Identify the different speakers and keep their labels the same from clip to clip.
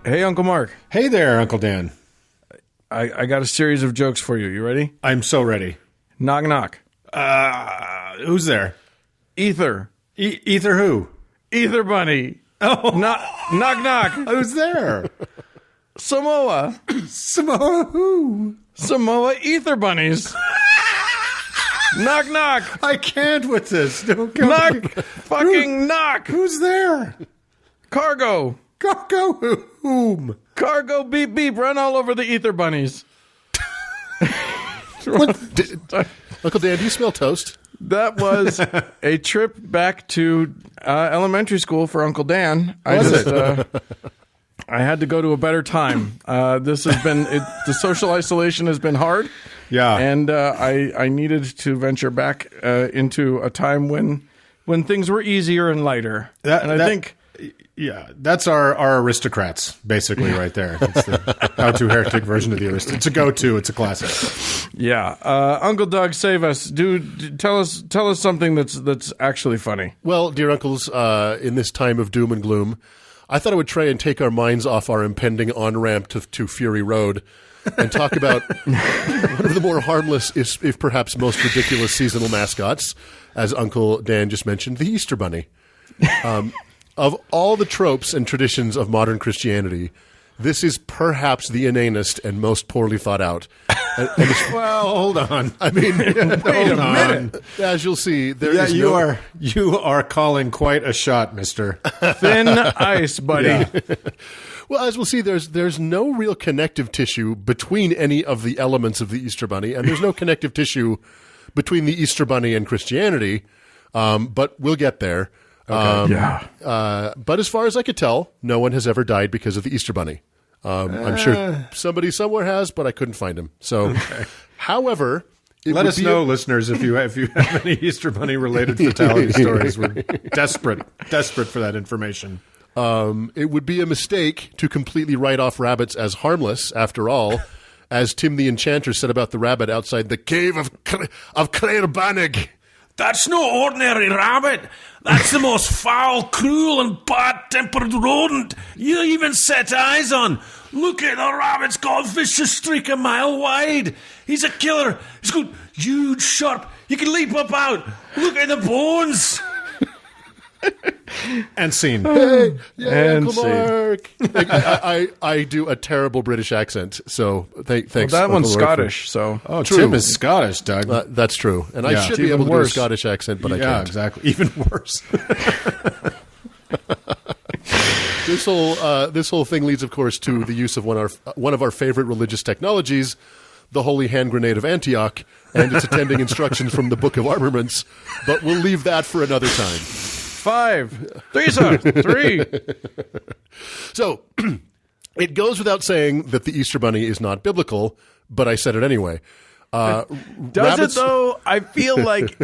Speaker 1: Hey, Uncle Mark.
Speaker 2: Hey there, Uncle Dan.
Speaker 1: I got a series of jokes for you. You ready?
Speaker 2: I'm so ready.
Speaker 1: Knock, knock.
Speaker 2: Who's there?
Speaker 1: Ether.
Speaker 2: Ether who?
Speaker 1: Ether Bunny.
Speaker 2: Oh.
Speaker 1: Knock, knock.
Speaker 2: Who's there?
Speaker 1: Samoa.
Speaker 2: Samoa who?
Speaker 1: Samoa Ether Bunnies. Knock, knock.
Speaker 2: I can't with this. Don't go.
Speaker 1: Knock. Fucking knock.
Speaker 2: Who's there?
Speaker 1: Cargo.
Speaker 2: Go whom?
Speaker 1: Cargo beep beep. Run all over the Ether Bunnies.
Speaker 3: Uncle Dan, do you smell toast?
Speaker 1: That was a trip back to elementary school for Uncle Dan. I had to go to a better time. This has been the social isolation has been hard.
Speaker 2: Yeah,
Speaker 1: and I needed to venture back into a time when things were easier and lighter.
Speaker 2: Yeah, that's our aristocrats, basically, right there. That's the How to Heretic version of the aristocrat. It's a go-to. It's a classic.
Speaker 1: Yeah, Uncle Doug, save us, dude. Tell us something that's actually funny.
Speaker 3: Well, dear uncles, in this time of doom and gloom, I thought I would try and take our minds off our impending on-ramp to Fury Road and talk about one of the more harmless, if perhaps most ridiculous seasonal mascots, as Uncle Dan just mentioned, the Easter Bunny. Of all the tropes and traditions of modern Christianity, this is perhaps the inanest and most poorly thought out.
Speaker 2: Well, hold on.
Speaker 3: I mean,
Speaker 2: hold on.
Speaker 3: As you'll see,
Speaker 2: you are calling quite a shot, mister.
Speaker 1: Thin ice, buddy.
Speaker 2: Yeah.
Speaker 3: Well, as we'll see, there's no real connective tissue between any of the elements of the Easter Bunny, and there's no connective tissue between the Easter Bunny and Christianity, but we'll get there.
Speaker 1: Okay.
Speaker 3: But as far as I could tell, no one has ever died because of the Easter Bunny. I'm sure somebody somewhere has, but I couldn't find him. So, however,
Speaker 2: let us know, listeners, if you have any Easter Bunny related fatality stories. We're desperate for that information.
Speaker 3: It would be a mistake to completely write off rabbits as harmless. After all, as Tim the Enchanter said about the rabbit outside the cave of Clare Bannig.
Speaker 4: That's no ordinary rabbit. That's the most foul, cruel, and bad-tempered rodent you even set eyes on. Look at the rabbit's got a vicious streak a mile wide. He's a killer. He's got huge, sharp. You can leap up out. Look at the bones.
Speaker 2: And scene.
Speaker 3: Hey, yeah,
Speaker 1: And
Speaker 3: Uncle Mark. I do a terrible British accent, so thanks.
Speaker 1: Well, that
Speaker 3: Uncle
Speaker 1: one's
Speaker 3: Mark,
Speaker 1: Scottish, so
Speaker 2: Oh,
Speaker 3: True.
Speaker 2: Tim is Scottish, Doug.
Speaker 3: That's true, and I
Speaker 2: Yeah.
Speaker 3: should
Speaker 2: It's
Speaker 3: be
Speaker 1: even
Speaker 3: able to do a
Speaker 1: worse.
Speaker 3: Scottish accent, but I
Speaker 2: yeah,
Speaker 3: can't.
Speaker 2: exactly. Even worse.
Speaker 3: This whole thing leads, of course, to the use of one of our favorite religious technologies, the Holy Hand Grenade of Antioch, and its attending instructions from the Book of Armaments. But we'll leave that for another time.
Speaker 1: 5, 3, sir, 3.
Speaker 3: So, it goes without saying that the Easter Bunny is not biblical, but I said it anyway.
Speaker 1: Does
Speaker 3: Rabbits-
Speaker 1: it though? I feel like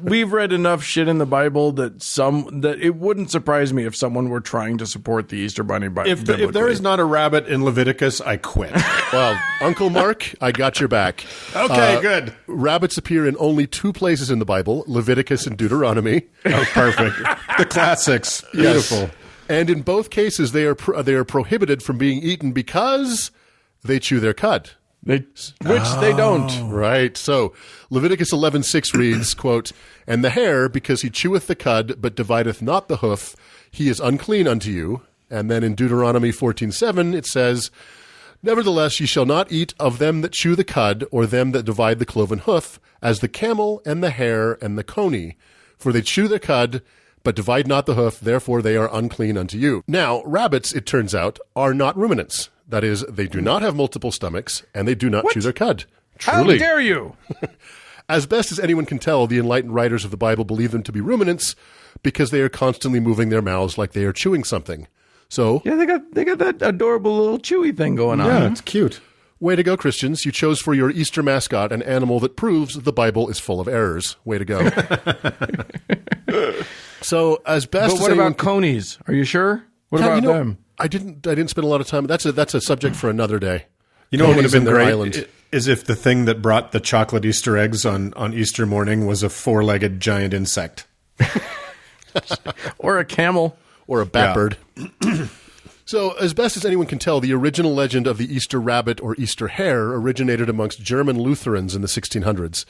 Speaker 1: we've read enough shit in the Bible that it wouldn't surprise me if someone were trying to support the Easter Bunny.
Speaker 2: If there is not a rabbit in Leviticus, I quit.
Speaker 3: Well, Uncle Mark, I got your back.
Speaker 2: Okay, good.
Speaker 3: Rabbits appear in only 2 places in the Bible, Leviticus and Deuteronomy.
Speaker 2: Oh, perfect. The classics. Beautiful.
Speaker 3: Yes. And in both cases, they are prohibited from being eaten because they chew their cud.
Speaker 1: which they don't.
Speaker 3: Right. So Leviticus 11:6 reads, quote, "And the hare, because he cheweth the cud, but divideth not the hoof, he is unclean unto you." And then in Deuteronomy 14:7 it says, "Nevertheless ye shall not eat of them that chew the cud, or them that divide the cloven hoof, as the camel and the hare and the coney. For they chew the cud, but divide not the hoof, therefore they are unclean unto you." Now, rabbits, it turns out, are not ruminants. That is, they do not have multiple stomachs, and they do not chew their cud. Truly.
Speaker 1: How dare you?
Speaker 3: As best as anyone can tell, the enlightened writers of the Bible believe them to be ruminants because they are constantly moving their mouths like they are chewing something. So,
Speaker 1: Yeah, they got that adorable little chewy thing going on.
Speaker 2: Yeah, it's cute.
Speaker 3: way to go, Christians. You chose for your Easter mascot an animal that proves the Bible is full of errors. Way to go. So, as best
Speaker 1: But
Speaker 3: as
Speaker 1: what
Speaker 3: anyone
Speaker 1: about conies? Are you sure? What
Speaker 3: Yeah,
Speaker 1: about
Speaker 3: you know,
Speaker 1: them?
Speaker 3: I didn't spend a lot of time. That's a subject for another day.
Speaker 2: You know what would have
Speaker 3: Conies in
Speaker 2: been
Speaker 3: their
Speaker 2: great
Speaker 3: island.
Speaker 2: is if the thing that brought the chocolate Easter eggs on Easter morning was a 4-legged giant insect.
Speaker 1: Or a camel?
Speaker 3: Or a bat bird. So, as best as anyone can tell, the original legend of the Easter rabbit or Easter hare originated amongst German Lutherans in the 1600s.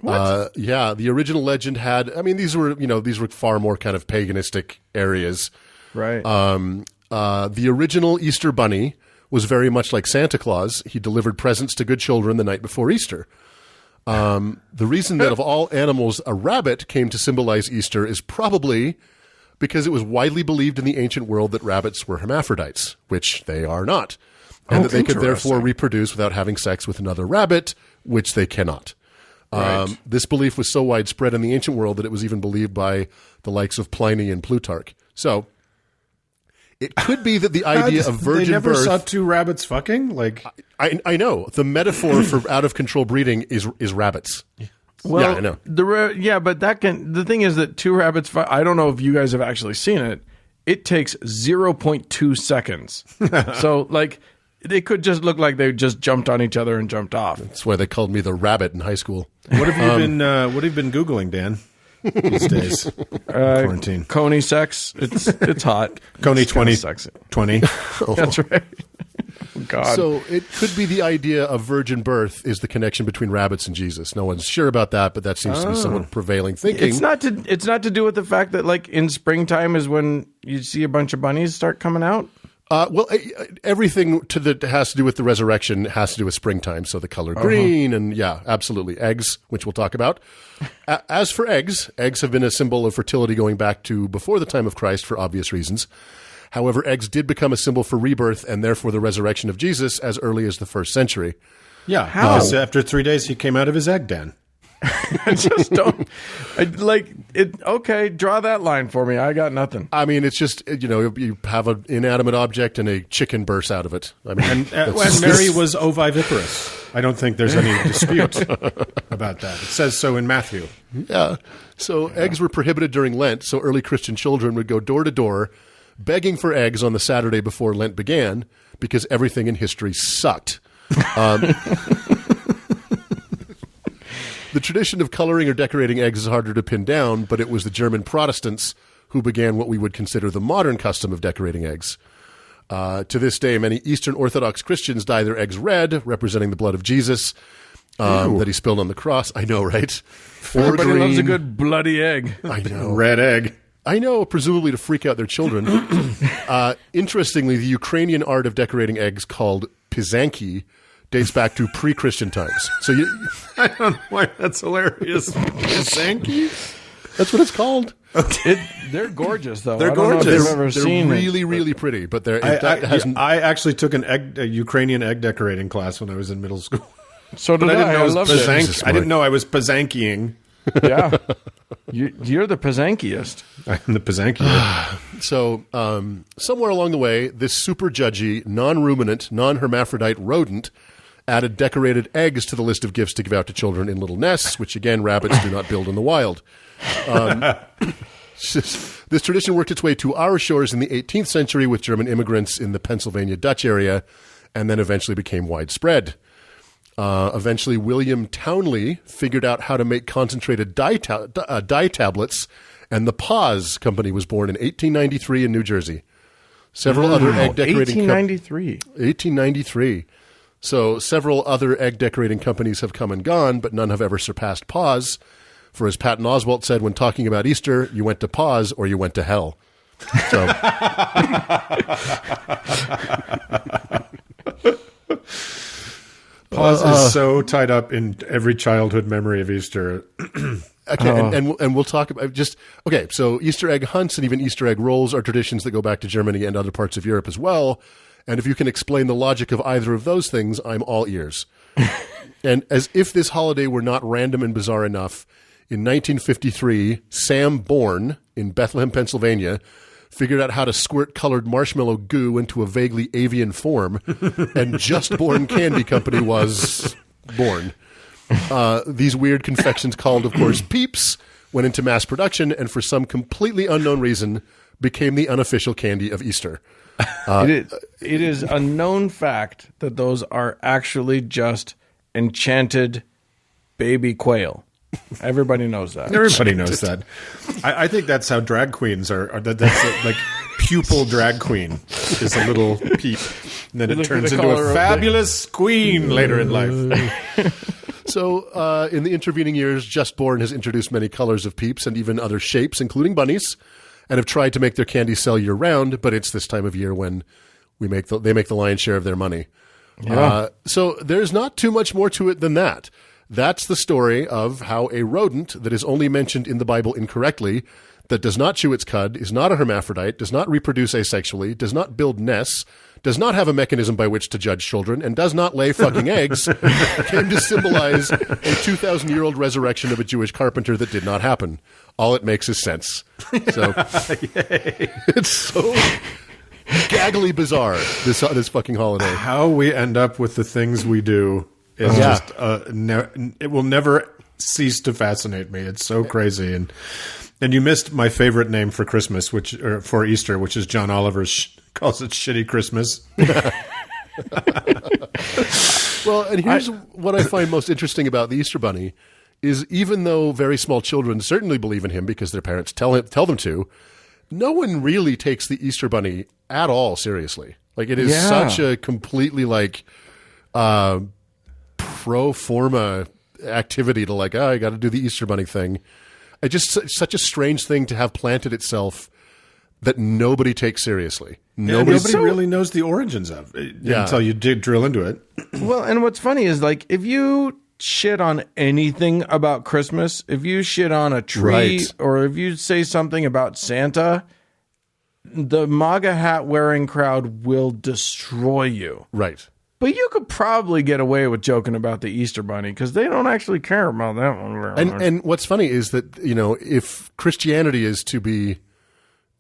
Speaker 3: What? Yeah, the original legend had. I mean, these were far more kind of paganistic areas.
Speaker 1: Right.
Speaker 3: The original Easter bunny was very much like Santa Claus. He delivered presents to good children the night before Easter. The reason that of all animals a rabbit came to symbolize Easter is probably because it was widely believed in the ancient world that rabbits were hermaphrodites, which they are not, and that they could therefore reproduce without having sex with another rabbit, which they cannot.
Speaker 1: Right.
Speaker 3: This belief was so widespread in the ancient world that it was even believed by the likes of Pliny and Plutarch. So it could be that the idea of virgin
Speaker 2: they never
Speaker 3: birth...
Speaker 2: saw two rabbits fucking? Like,
Speaker 3: I know. The metaphor for out-of-control breeding is rabbits.
Speaker 1: Well,
Speaker 3: Yeah, I know.
Speaker 1: But the thing is that two rabbits fight. I don't know if you guys have actually seen it. It takes 0.2 seconds. So, like, it could just look like they just jumped on each other and jumped off.
Speaker 3: That's why they called me the rabbit in high school.
Speaker 2: what have you been Googling, Dan, these days? Quarantine.
Speaker 1: Coney sex. It's hot.
Speaker 2: Coney
Speaker 1: It's kinda
Speaker 2: 20.
Speaker 1: sexy.
Speaker 2: 20.
Speaker 1: That's right. Oh, God.
Speaker 3: So it could be the idea of virgin birth is the connection between rabbits and Jesus. No one's sure about that, but that seems to be somewhat prevailing thinking.
Speaker 1: It's not to do with the fact that, like, in springtime is when you see a bunch of bunnies start coming out.
Speaker 3: Everything that has to do with the resurrection has to do with springtime. So the color green and absolutely. Eggs, which we'll talk about. As for eggs have been a symbol of fertility going back to before the time of Christ for obvious reasons. However, eggs did become a symbol for rebirth and therefore the resurrection of Jesus as early as the 1st century.
Speaker 2: Yeah. Because after 3 days, he came out of his egg, Dan.
Speaker 1: I just don't like it. Okay, draw that line for me. I got nothing.
Speaker 3: I mean, it's just, you have an inanimate object and a chicken bursts out of it. I mean,
Speaker 2: And Mary was oviviparous. I don't think there's any dispute about that. It says so in Matthew.
Speaker 3: Yeah. So eggs were prohibited during Lent, so early Christian children would go door to door begging for eggs on the Saturday before Lent began because everything in history sucked. The tradition of coloring or decorating eggs is harder to pin down, but it was the German Protestants who began what we would consider the modern custom of decorating eggs. To this day, many Eastern Orthodox Christians dye their eggs red, representing the blood of Jesus that he spilled on the cross. I know, right?
Speaker 1: Everybody loves a good bloody egg.
Speaker 3: I know.
Speaker 2: Red egg.
Speaker 3: I know, presumably to freak out their children. Interestingly, the Ukrainian art of decorating eggs called pizanki dates back to pre-Christian times. So
Speaker 2: I don't know why that's hilarious. Pizanki?
Speaker 3: That's what it's called.
Speaker 1: They're gorgeous, though.
Speaker 2: They're
Speaker 1: I don't know if
Speaker 2: gorgeous.
Speaker 1: you've ever
Speaker 3: They're
Speaker 1: seen
Speaker 3: really,
Speaker 1: it.
Speaker 3: really pretty, but
Speaker 2: I actually took a Ukrainian egg decorating class when I was in middle school.
Speaker 1: So did I loved it.
Speaker 2: I didn't know I was pizankiing.
Speaker 1: Yeah. You're the pizankiest.
Speaker 2: I'm the pizankier.
Speaker 3: So somewhere along the way, this super judgy, non-ruminant, non-hermaphrodite rodent added decorated eggs to the list of gifts to give out to children in little nests, which, again, rabbits do not build in the wild. This tradition worked its way to our shores in the 18th century with German immigrants in the Pennsylvania Dutch area, and then eventually became widespread. Eventually, William Townley figured out how to make concentrated dye tablets, and the Paws Company was born in 1893 in New Jersey. Several other egg decorating 1893. So several other egg decorating companies have come and gone, but none have ever surpassed Paws. For as Patton Oswalt said when talking about Easter, you went to Paws or you went to hell. So.
Speaker 2: Paws is so tied up in every childhood memory of Easter.
Speaker 3: Okay, and we'll talk about so Easter egg hunts and even Easter egg rolls are traditions that go back to Germany and other parts of Europe as well. And if you can explain the logic of either of those things, I'm all ears. And as if this holiday were not random and bizarre enough, in 1953, Sam Bourne in Bethlehem, Pennsylvania, figured out how to squirt colored marshmallow goo into a vaguely avian form, and Just Born Candy Company was born. These weird confections called, of course, Peeps, went into mass production and for some completely unknown reason became the unofficial candy of Easter.
Speaker 1: It is a known fact that those are actually just enchanted baby quail. Everybody knows that.
Speaker 2: Everybody knows that. I think that's how drag queens are. That's like pupil drag queen. is a little peep. And then it
Speaker 1: Look at
Speaker 2: turns
Speaker 1: the
Speaker 2: into
Speaker 1: color
Speaker 2: a
Speaker 1: of
Speaker 2: fabulous queen later in life.
Speaker 3: So, in the intervening years, Just Born has introduced many colors of Peeps and even other shapes, including bunnies, and have tried to make their candy sell year-round, but it's this time of year when they make the lion's share of their money.
Speaker 1: Yeah.
Speaker 3: So there's not too much more to it than that. That's the story of how a rodent that is only mentioned in the Bible incorrectly, that does not chew its cud, is not a hermaphrodite, does not reproduce asexually, does not build nests, does not have a mechanism by which to judge children, and does not lay fucking eggs, came to symbolize a 2,000-year-old resurrection of a Jewish carpenter that did not happen. All it makes is sense. So it's so gaggly bizarre, this fucking holiday.
Speaker 2: How we end up with the things we do is
Speaker 3: Yeah.
Speaker 2: just it will never cease to fascinate me. It's so crazy. And you missed my favorite name for Christmas, for Easter, which is John Oliver's calls it Shitty Christmas.
Speaker 3: Well, and here's what I find most interesting about the Easter Bunny is even though very small children certainly believe in him because their parents tell them to, no one really takes the Easter Bunny at all seriously. Like it is such a completely pro forma activity to I got to do the Easter Bunny thing. It's just such a strange thing to have planted itself that nobody takes seriously.
Speaker 2: Nobody really knows the origins of until you drill into it.
Speaker 1: Well, and what's funny is if you shit on anything about Christmas, if you shit on a tree
Speaker 3: Right.
Speaker 1: or if you say something about Santa, the MAGA hat wearing crowd will destroy you.
Speaker 3: Right.
Speaker 1: But you could probably get away with joking about the Easter Bunny because they don't actually care about that one very much.
Speaker 3: And what's funny is that, if Christianity is to be,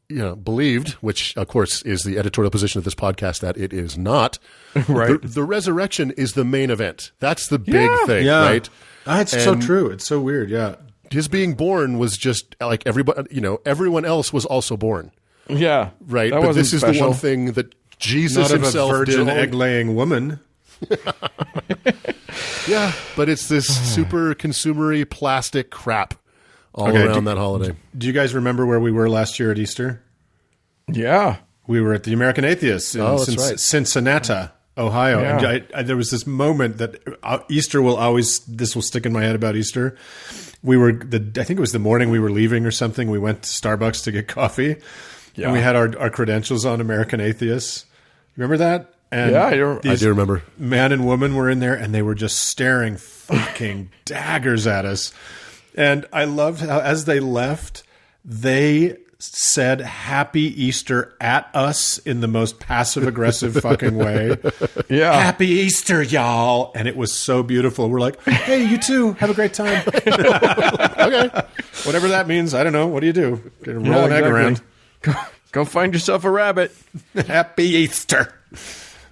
Speaker 3: believed, which of course is the editorial position of this podcast that it is not,
Speaker 1: Right.
Speaker 3: the resurrection is the main event. That's the big thing,
Speaker 2: Yeah.
Speaker 3: right?
Speaker 2: It's so true. It's so weird. Yeah.
Speaker 3: His being born was just like everybody, everyone else was also born,
Speaker 1: Yeah.
Speaker 3: right?
Speaker 1: That
Speaker 3: But
Speaker 1: wasn't
Speaker 3: this is
Speaker 1: special.
Speaker 3: the one thing that Jesus
Speaker 2: Not of a
Speaker 3: himself
Speaker 2: virgin
Speaker 3: did.
Speaker 2: egg-laying woman.
Speaker 3: Yeah, but it's this super consumery plastic crap all
Speaker 2: Okay,
Speaker 3: around that holiday.
Speaker 2: Do you guys remember where we were last year at Easter?
Speaker 1: Yeah.
Speaker 2: We were at the American Atheists in
Speaker 3: that's right.
Speaker 2: Cincinnati, Ohio.
Speaker 1: Yeah.
Speaker 2: And there was this moment that Easter this will stick in my head about Easter. I think it was the morning we were leaving or something. We went to Starbucks to get coffee.
Speaker 1: Yeah.
Speaker 2: And we had our credentials on American Atheists. Remember that? And
Speaker 1: Yeah,
Speaker 3: I
Speaker 2: these
Speaker 3: do remember.
Speaker 2: man and woman were in there, and they were just staring fucking daggers at us. And I loved how, as they left, they said "Happy Easter" at us in the most passive-aggressive fucking way.
Speaker 1: Yeah.
Speaker 2: Happy Easter, y'all! And it was so beautiful. We're like, hey, you too. Have a great time.
Speaker 3: Okay.
Speaker 2: Whatever that means, I don't know. What do you do? Roll an egg
Speaker 1: exactly.
Speaker 2: around.
Speaker 1: Go find yourself a rabbit.
Speaker 2: Happy Easter.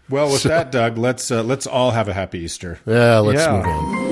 Speaker 2: Well, with that, Doug, let's all have a happy Easter.
Speaker 3: Yeah, let's
Speaker 1: Yeah.
Speaker 3: move on.